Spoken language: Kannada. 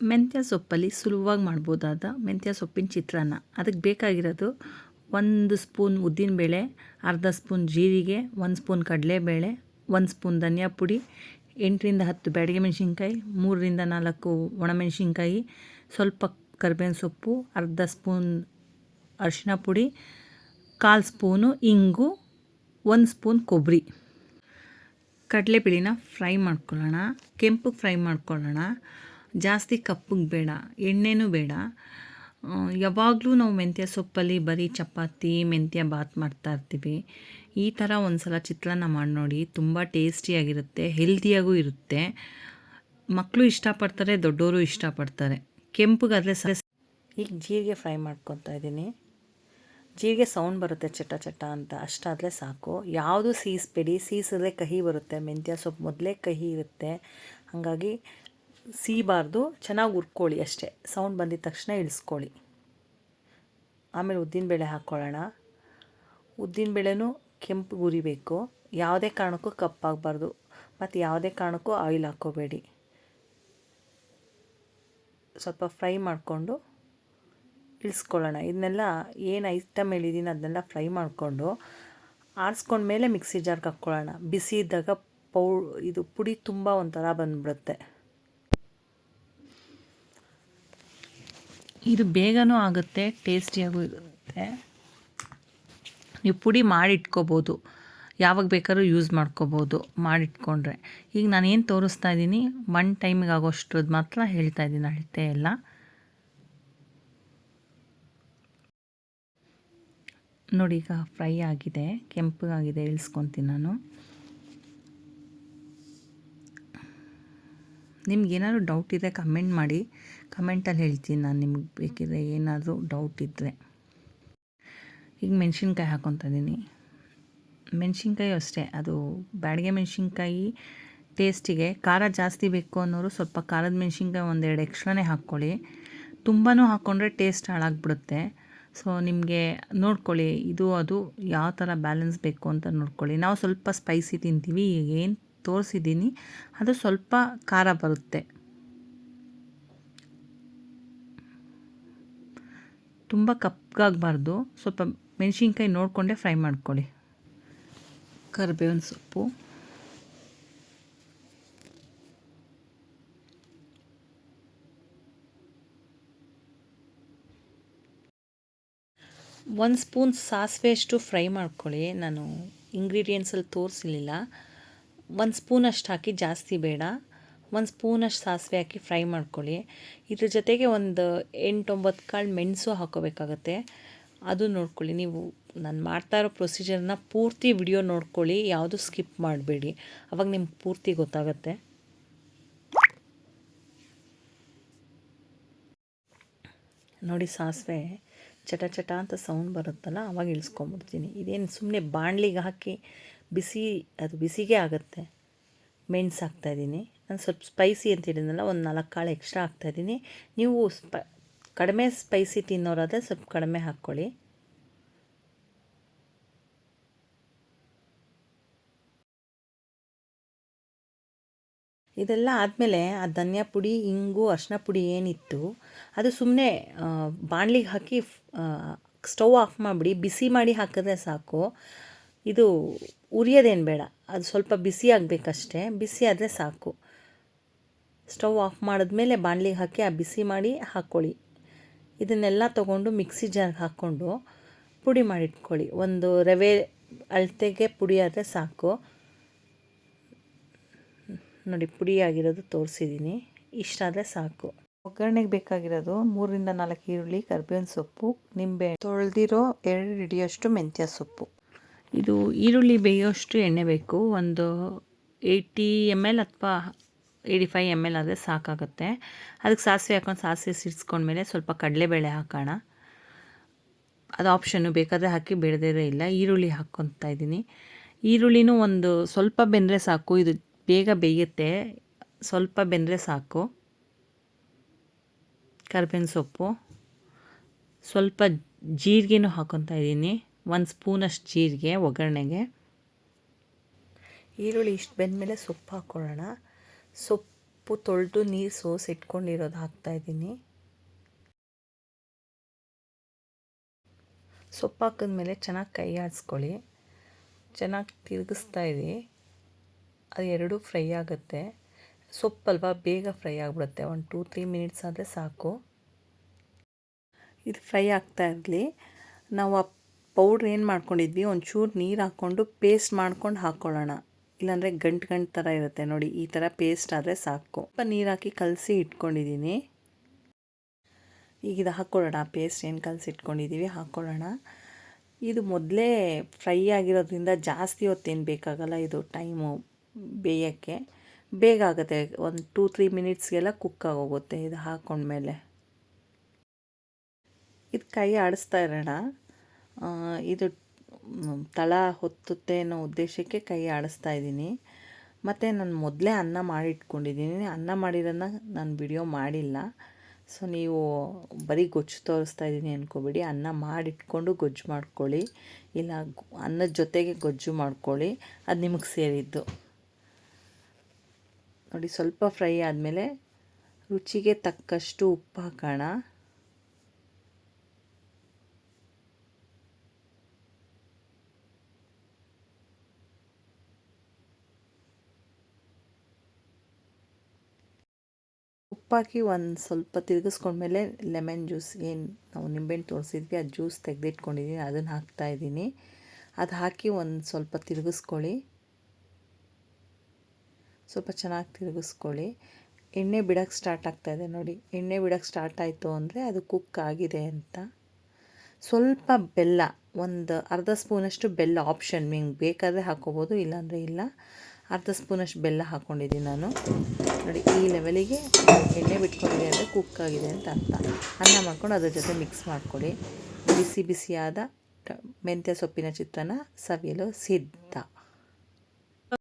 ಮೆಂತ್ಯ ಸೊಪ್ಪಲ್ಲಿ ಸುಲಭವಾಗಿ ಮಾಡ್ಬೋದಾದ ಮೆಂತ್ಯ ಸೊಪ್ಪಿನ ಚಿತ್ರಾನ್ನ. ಅದಕ್ಕೆ ಬೇಕಾಗಿರೋದು 1 ಸ್ಪೂನ್ ಉದ್ದಿನಬೇಳೆ, ಅರ್ಧ ಸ್ಪೂನ್ ಜೀರಿಗೆ, 1 ಸ್ಪೂನ್ ಕಡಲೆಬೇಳೆ, 1 ಸ್ಪೂನ್ ಧನಿಯಾ ಪುಡಿ, 8ರಿಂದ 10 ಬ್ಯಾಡಗಿ ಮೆಣಸಿನ್ಕಾಯಿ, 3ರಿಂದ 4 ಒಣಮೆಣಸಿನ್ಕಾಯಿ, ಸ್ವಲ್ಪ ಕರಿಬೇವಿನ ಸೊಪ್ಪು, ಅರ್ಧ ಸ್ಪೂನ್ ಅರಿಶಿನ ಪುಡಿ, 1/4 ಸ್ಪೂನು ಇಂಗು, 1 ಸ್ಪೂನ್ ಕೊಬ್ಬರಿ. ಕಡಲೆಬೇಳೆನ ಫ್ರೈ ಮಾಡ್ಕೊಳ್ಳೋಣ. ಕೆಂಪಗೆ ಫ್ರೈ ಮಾಡ್ಕೊಳ್ಳೋಣ. ಜಾಸ್ತಿ ಕಪ್ಪಗೆ ಬೇಡ, ಎಣ್ಣೆನೂ ಬೇಡ. ಯಾವಾಗಲೂ ನಾವು ಮೆಂತ್ಯ ಸೊಪ್ಪಲ್ಲಿ ಬರೀ ಚಪಾತಿ ಮೆಂತ್ಯ ಬಾತ್ ಮಾಡ್ತಾಯಿರ್ತೀವಿ. ಈ ಥರ ಒಂದು ಸಲ ಚಿತ್ರಾನ್ನ ಮಾಡಿ ನೋಡಿ, ತುಂಬ ಟೇಸ್ಟಿಯಾಗಿರುತ್ತೆ, ಹೆಲ್ದಿಯಾಗೂ ಇರುತ್ತೆ. ಮಕ್ಕಳು ಇಷ್ಟಪಡ್ತಾರೆ, ದೊಡ್ಡವರು ಇಷ್ಟಪಡ್ತಾರೆ. ಕೆಂಪಗಾದರೆ ಈಗ ಜೀರಿಗೆ ಫ್ರೈ ಮಾಡ್ಕೊತಾ ಇದ್ದೀನಿ. ಜೀರಿಗೆ ಸೌಂಡ್ ಬರುತ್ತೆ ಚಟ ಚಟ ಅಂತ, ಅಷ್ಟಾದರೆ ಸಾಕು. ಯಾವುದು ಸೀಸ್ಬೇಡಿ, ಸೀಸಿದ್ರೆ ಕಹಿ ಬರುತ್ತೆ. ಮೆಂತ್ಯ ಸೊಪ್ಪು ಮೊದಲೇ ಕಹಿ ಇರುತ್ತೆ, ಹಾಗಾಗಿ ಸೀಬಾರ್ದು. ಚೆನ್ನಾಗಿ ಹುರ್ಕೊಳ್ಳಿ ಅಷ್ಟೇ. ಸೌಂಡ್ ಬಂದಿದ ತಕ್ಷಣ ಇಳಿಸ್ಕೊಳ್ಳಿ. ಆಮೇಲೆ ಉದ್ದಿನಬೇಳೆ ಹಾಕ್ಕೊಳ್ಳೋಣ. ಉದ್ದಿನಬೇಳೆನೂ ಕೆಂಪು ಹುರಿಬೇಕು. ಯಾವುದೇ ಕಾರಣಕ್ಕೂ ಕಪ್ಪಾಗಬಾರ್ದು, ಮತ್ತು ಯಾವುದೇ ಕಾರಣಕ್ಕೂ ಆಯಿಲ್ ಹಾಕ್ಕೋಬೇಡಿ. ಸ್ವಲ್ಪ ಫ್ರೈ ಮಾಡಿಕೊಂಡು ಇಳಿಸ್ಕೊಳ್ಳೋಣ. ಇದನ್ನೆಲ್ಲ ಏನು ಐಟಮ್ ಹೇಳಿದ್ದೀನಿ ಅದನ್ನೆಲ್ಲ ಫ್ರೈ ಮಾಡಿಕೊಂಡು ಆರಿಸ್ಕೊಂಡ್ಮೇಲೆ ಮಿಕ್ಸಿ ಜಾರ್ಗೆ ಹಾಕ್ಕೊಳ್ಳೋಣ. ಬಿಸಿ ಇದ್ದಾಗ ಇದು ಪುಡಿ ತುಂಬ ಒಂಥರ ಬಂದುಬಿಡುತ್ತೆ. ಇದು ಬೇಗನೂ ಆಗುತ್ತೆ, ಟೇಸ್ಟಿಯಾಗೂ ಇರುತ್ತೆ. ನೀವು ಪುಡಿ ಮಾಡಿಟ್ಕೋಬೋದು, ಯಾವಾಗ ಬೇಕಾದ್ರೂ ಯೂಸ್ ಮಾಡ್ಕೋಬೋದು ಮಾಡಿಟ್ಕೊಂಡ್ರೆ. ಈಗ ನಾನೇನು ತೋರಿಸ್ತಾ ಇದ್ದೀನಿ 1 ಟೈಮಿಗೆ ಆಗೋಷ್ಟ್ರದ್ದು ಮಾತ್ರ ಹೇಳ್ತಾ ಇದ್ದೀನಿ, ಅಳತೆ ಎಲ್ಲ. ನೋಡಿ, ಈಗ ಫ್ರೈ ಆಗಿದೆ, ಕೆಂಪಗಾಗಿದೆ. ಇಳಿಸ್ಕೊತೀನಿ ನಾನು. ನಿಮ್ಗೇನಾದ್ರು ಡೌಟ್ ಇದೆ ಕಮೆಂಟ್ ಮಾಡಿ, ಕಮೆಂಟಲ್ಲಿ ಹೇಳ್ತೀನಿ ನಾನು. ನಿಮ್ಗೆ ಬೇಕಿದ್ರೆ ಏನಾದರೂ ಡೌಟ್ ಇದ್ದರೆ. ಈಗ ಮೆಣಸಿನ್ಕಾಯಿ ಹಾಕ್ಕೊತಾ ಇದ್ದೀನಿ. ಮೆಣಸಿನ್ಕಾಯಿ ಅಷ್ಟೇ, ಅದು ಬ್ಯಾಡಗೆ ಮೆಣಸಿನ್ಕಾಯಿ ಟೇಸ್ಟಿಗೆ. ಖಾರ ಜಾಸ್ತಿ ಬೇಕು ಅನ್ನೋರು ಸ್ವಲ್ಪ ಖಾರದ ಮೆಣಸಿನ್ಕಾಯಿ 1-2 ಎಕ್ಸ್ಟ್ರಾನೇ ಹಾಕ್ಕೊಳ್ಳಿ. ತುಂಬಾ ಹಾಕ್ಕೊಂಡ್ರೆ ಟೇಸ್ಟ್ ಹಾಳಾಗ್ಬಿಡುತ್ತೆ. ಸೊ ನಿಮಗೆ ನೋಡ್ಕೊಳ್ಳಿ, ಇದು ಅದು ಯಾವ ಥರ ಬ್ಯಾಲೆನ್ಸ್ ಬೇಕು ಅಂತ ನೋಡ್ಕೊಳ್ಳಿ. ನಾವು ಸ್ವಲ್ಪ ಸ್ಪೈಸಿ ತಿಂತೀವಿ. ಈಗ ಏನು ತೋರಿಸಿದ್ದೀನಿ ಅದು ಸ್ವಲ್ಪ ಖಾರ ಬರುತ್ತೆ. ತುಂಬ ಕಪ್ಪಗಾಗಬಾರ್ದು, ಸ್ವಲ್ಪ ಮೆಣಸಿನ್ಕಾಯಿ ನೋಡಿಕೊಂಡೇ ಫ್ರೈ ಮಾಡ್ಕೊಳ್ಳಿ. ಕರಿಬೇವಿನ ಸೊಪ್ಪು, ಒಂದು ಸ್ಪೂನ್ ಸಾಸಿವೆ ಅಷ್ಟು ಫ್ರೈ ಮಾಡ್ಕೊಳ್ಳಿ. ನಾನು ಇಂಗ್ರೀಡಿಯೆಂಟ್ಸಲ್ಲಿ ತೋರಿಸಲಿಲ್ಲ. 1 ಸ್ಪೂನಷ್ಟು ಹಾಕಿ, ಜಾಸ್ತಿ ಬೇಡ. 1 ಸ್ಪೂನಷ್ಟು ಸಾಸಿವೆ ಹಾಕಿ ಫ್ರೈ ಮಾಡ್ಕೊಳ್ಳಿ. ಇದ್ರ ಜೊತೆಗೆ ಒಂದು 8-9 ಕಾಳು ಮೆಣಸು ಹಾಕೋಬೇಕಾಗತ್ತೆ. ಅದು ನೋಡ್ಕೊಳ್ಳಿ. ನೀವು ನಾನು ಮಾಡ್ತಾ ಇರೋ ಪ್ರೊಸೀಜರ್ನ ಪೂರ್ತಿ ವಿಡಿಯೋ ನೋಡ್ಕೊಳ್ಳಿ, ಯಾವುದು ಸ್ಕಿಪ್ ಮಾಡಬೇಡಿ. ಅವಾಗ ನಿಮ್ಗೆ ಪೂರ್ತಿ ಗೊತ್ತಾಗುತ್ತೆ. ನೋಡಿ, ಸಾಸಿವೆ ಚಟ ಚಟ ಅಂತ ಸೌಂಡ್ ಬರುತ್ತಲ್ಲ, ಅವಾಗ ಇಳಿಸ್ಕೊಂಬಿಡ್ತೀನಿ. ಇದೇನು ಸುಮ್ಮನೆ ಬಾಣಲಿಗೆ ಹಾಕಿ ಅದು ಬಿಸಿಗೆ ಆಗುತ್ತೆ. ಮೆಣಸು ಹಾಕ್ತಾಯಿದ್ದೀನಿ. ನಾನು ಸ್ವಲ್ಪ ಸ್ಪೈಸಿ ಅಂತ ಹೇಳಿದ್ನಲ್ಲ, ಒಂದು 4 ಕಾಳು ಎಕ್ಸ್ಟ್ರಾ ಹಾಕ್ತಾಯಿದ್ದೀನಿ. ನೀವು ಕಡಿಮೆ ಸ್ಪೈಸಿ ತಿನ್ನೋರಾದರೆ ಸ್ವಲ್ಪ ಕಡಿಮೆ ಹಾಕ್ಕೊಳ್ಳಿ. ಇದೆಲ್ಲ ಆದಮೇಲೆ ಆ ಧನಿಯಾ ಪುಡಿ, ಇಂಗು, ಅರಿಶಿನ ಪುಡಿ ಏನಿತ್ತು ಅದು ಸುಮ್ಮನೆ ಬಾಣಲಿಗೆ ಹಾಕಿ ಸ್ಟವ್ ಆಫ್ ಮಾಡಿಬಿಡಿ. ಬಿಸಿ ಮಾಡಿ ಹಾಕಿದ್ರೆ ಸಾಕು. ಇದು ಉರಿಯೋದೇನು ಬೇಡ, ಅದು ಸ್ವಲ್ಪ ಬಿಸಿ ಆಗಬೇಕಷ್ಟೇ. ಬಿಸಿ ಆದರೆ ಸಾಕು. ಸ್ಟವ್ ಆಫ್ ಮಾಡಿದ್ಮೇಲೆ ಬಾಣಲಿಗೆ ಹಾಕಿ ಆ ಬಿಸಿ ಮಾಡಿ ಹಾಕ್ಕೊಳ್ಳಿ. ಇದನ್ನೆಲ್ಲ ತೊಗೊಂಡು ಮಿಕ್ಸಿ ಜಾರ್ಗೆ ಹಾಕ್ಕೊಂಡು ಪುಡಿ ಮಾಡಿಟ್ಕೊಳ್ಳಿ. ಒಂದು ರವೆ ಅಳತೆಗೆ ಪುಡಿ ಆದರೆ ಸಾಕು. ನೋಡಿ, ಪುಡಿ ಆಗಿರೋದು ತೋರಿಸಿದ್ದೀನಿ. ಇಷ್ಟಾದರೆ ಸಾಕು. ಒಗ್ಗರಣೆಗೆ ಬೇಕಾಗಿರೋದು 3ರಿಂದ 4 ಈರುಳ್ಳಿ, ಕರಿಬೇವಿನ ಸೊಪ್ಪು, ನಿಂಬೆ, ತೊಳೆದಿರೋ 2 ಹಿಡಿಯೋಷ್ಟು ಮೆಂತ್ಯ ಸೊಪ್ಪು. ಇದು ಈರುಳ್ಳಿ ಬೇಯೋಷ್ಟು ಎಣ್ಣೆ ಬೇಕು. ಒಂದು 80 ml ಅಥವಾ 85 ml ಆದರೆ ಸಾಕಾಗುತ್ತೆ. ಅದಕ್ಕೆ ಸಾಸಿವೆ ಹಾಕ್ಕೊಂಡು ಸಾಸಿವೆ ಸಿಡಿಸ್ಕೊಂಡ್ಮೇಲೆ ಸ್ವಲ್ಪ ಕಡಲೆಬೇಳೆ ಹಾಕೋಣ. ಅದು ಆಪ್ಷನ್ನು, ಬೇಕಾದರೆ ಹಾಕಿ, ಬೇಡದೇ ಇಲ್ಲ. ಈರುಳ್ಳಿ ಹಾಕ್ಕೊತಾ ಇದ್ದೀನಿ. ಈರುಳ್ಳಿನೂ ಒಂದು ಸ್ವಲ್ಪ ಬೆಂದರೆ ಸಾಕು. ಇದು ಬೇಗ ಬೇಯುತ್ತೆ, ಸ್ವಲ್ಪ ಬೆಂದರೆ ಸಾಕು. ಕರಿಬೇವಿನ ಸೊಪ್ಪು, ಸ್ವಲ್ಪ ಜೀರಿಗೆನೂ ಹಾಕ್ಕೊತಾ ಇದ್ದೀನಿ. 1 ಸ್ಪೂನಷ್ಟು ಜೀರಿಗೆ ಒಗ್ಗರಣೆಗೆ. ಈರುಳ್ಳಿ ಇಷ್ಟು ಬೆಂದಮೇಲೆ ಸೊಪ್ಪು ಹಾಕ್ಕೊಳ್ಳೋಣ. ಸೊಪ್ಪು ಸೊಪ್ಪು ತೊಳೆದು ನೀರು ಸೋಸಿ ಇಟ್ಕೊಂಡಿರೋದು ಹಾಕ್ತಾಯಿದ್ದೀನಿ. ಸೊಪ್ಪು ಹಾಕಿದ್ಮೇಲೆ ಚೆನ್ನಾಗಿ ಕೈ ಆಡಿಸ್ಕೊಳ್ಳಿ, ಚೆನ್ನಾಗಿ ತಿರುಗಿಸ್ತಾ ಇರಿ. ಅದು ಎರಡೂ ಫ್ರೈ ಆಗುತ್ತೆ. ಸೊಪ್ಪಲ್ವಾ ಬೇಗ ಫ್ರೈ ಆಗಿಬಿಡುತ್ತೆ, ಒಂದು 2-3 ಮಿನಿಟ್ಸ್ ಆದರೆ ಸಾಕು. ಇದು ಫ್ರೈ ಆಗ್ತಾ ಇರಲಿ. ನಾವು ಆ ಪೌಡ್ರ್ ಏನು ಮಾಡ್ಕೊಂಡಿದ್ವಿ, ಒಂಚೂರು ನೀರು ಹಾಕ್ಕೊಂಡು ಪೇಸ್ಟ್ ಮಾಡ್ಕೊಂಡು ಹಾಕ್ಕೊಳ್ಳೋಣ. ಇಲ್ಲಾಂದರೆ ಗಂಟು ಥರ ಇರುತ್ತೆ ನೋಡಿ, ಈ ಥರ ಪೇಸ್ಟ್ ಆದರೆ ಸಾಕು. ಸ್ವಲ್ಪ ನೀರು ಹಾಕಿ ಕಲಸಿ ಇಟ್ಕೊಂಡಿದ್ದೀನಿ. ಈಗ ಇದು ಹಾಕ್ಕೊಳ್ಳೋಣ, ಪೇಸ್ಟ್ ಏನು ಕಲಸಿ ಇಟ್ಕೊಂಡಿದ್ದೀವಿ ಹಾಕ್ಕೊಳ್ಳೋಣ. ಇದು ಮೊದಲೇ ಫ್ರೈ ಆಗಿರೋದ್ರಿಂದ ಜಾಸ್ತಿ ಹೊತ್ತೇನು ಬೇಕಾಗಲ್ಲ. ಇದು ಟೈಮು ಬೇಯೋಕ್ಕೆ ಬೇಗ ಆಗುತ್ತೆ, ಒಂದು 2-3 ಮಿನಿಟ್ಸ್ಗೆಲ್ಲ ಕುಕ್ ಆಗೋಗುತ್ತೆ ಇದು ಹಾಕ್ಕೊಂಡ್ಮೇಲೆ. ಇದು ಕೈ ಆಡಿಸ್ತಾ ಇರೋಣ. ಇದು ತಳ ಹೊತ್ತುತ್ತೆ ಅನ್ನೋ ಉದ್ದೇಶಕ್ಕೆ ಕೈ ಆಡಿಸ್ತಾ ಇದ್ದೀನಿ. ಮತ್ತು ನಾನು ಮೊದಲೇ ಅನ್ನ ಮಾಡಿಟ್ಕೊಂಡಿದ್ದೀನಿ. ಅನ್ನ ಮಾಡಿರೋದನ್ನ ನಾನು ವಿಡಿಯೋ ಮಾಡಿಲ್ಲ, ಸೊ ನೀವು ಬರೀ ಗೊಜ್ಜು ತೋರಿಸ್ತಾ ಇದ್ದೀನಿ ಅಂದ್ಕೊಬೇಡಿ. ಅನ್ನ ಮಾಡಿಟ್ಕೊಂಡು ಗೊಜ್ಜು ಮಾಡ್ಕೊಳ್ಳಿ, ಇಲ್ಲ ಅನ್ನದ ಜೊತೆಗೆ ಗೊಜ್ಜು ಮಾಡ್ಕೊಳ್ಳಿ, ಅದು ನಿಮಗೆ ಸೇರಿದ್ದು. ನೋಡಿ, ಸ್ವಲ್ಪ ಫ್ರೈ ಆದಮೇಲೆ ರುಚಿಗೆ ತಕ್ಕಷ್ಟು ಉಪ್ಪು ಹಾಕೋಣ. ಉಪ್ಪಾಕಿ ಒಂದು ಸ್ವಲ್ಪ ತಿರುಗಿಸ್ಕೊಂಡ್ಮೇಲೆ ಲೆಮನ್ ಜ್ಯೂಸ್, ಏನು ನಾವು ನಿಂಬೆಹಣ್ಣು ತೋರಿಸಿದ್ವಿ ಅದು ಜ್ಯೂಸ್ ತೆಗೆದಿಟ್ಕೊಂಡಿದ್ದೀನಿ, ಅದನ್ನು ಹಾಕ್ತಾಯಿದ್ದೀನಿ. ಅದು ಹಾಕಿ ಒಂದು ಸ್ವಲ್ಪ ತಿರುಗಿಸ್ಕೊಳ್ಳಿ, ಸ್ವಲ್ಪ ಚೆನ್ನಾಗಿ ತಿರುಗಿಸ್ಕೊಳ್ಳಿ. ಎಣ್ಣೆ ಬಿಡೋಕ್ಕೆ ಸ್ಟಾರ್ಟ್ ಆಗ್ತಾಯಿದೆ ನೋಡಿ. ಎಣ್ಣೆ ಬಿಡೋಕ್ಕೆ ಸ್ಟಾರ್ಟ್ ಆಯಿತು ಅಂದರೆ ಅದು ಕುಕ್ ಆಗಿದೆ ಅಂತ. ಸ್ವಲ್ಪ ಬೆಲ್ಲ, ಒಂದು ಅರ್ಧ ಸ್ಪೂನಷ್ಟು ಬೆಲ್ಲ ಆಪ್ಷನ್, ನಿಮ್ಗೆ ಬೇಕಾದರೆ ಹಾಕ್ಕೋಬೋದು, ಇಲ್ಲಾಂದರೆ ಇಲ್ಲ. ಅರ್ಧ ಸ್ಪೂನಷ್ಟು ಬೆಲ್ಲ ಹಾಕ್ಕೊಂಡಿದ್ದೀನಿ ನಾನು. ನೋಡಿ, ಈ ಲೆವೆಲಿಗೆ ಎಣ್ಣೆ ಬಿಟ್ಕೊಂಡಿದೆ ಅಂದರೆ ಕುಕ್ ಆಗಿದೆ ಅಂತ ಅರ್ಥ. ಅನ್ನ ಮಾಡ್ಕೊಂಡು ಅದ್ರ ಜೊತೆ ಮಿಕ್ಸ್ ಮಾಡ್ಕೊಳ್ಳಿ. ಬಿಸಿ ಬಿಸಿಯಾದ ಮೆಂತ್ಯ ಸೊಪ್ಪಿನ ಚಿತ್ರಾನ್ನ ಸವಿಯಲು ಸಿದ್ಧ.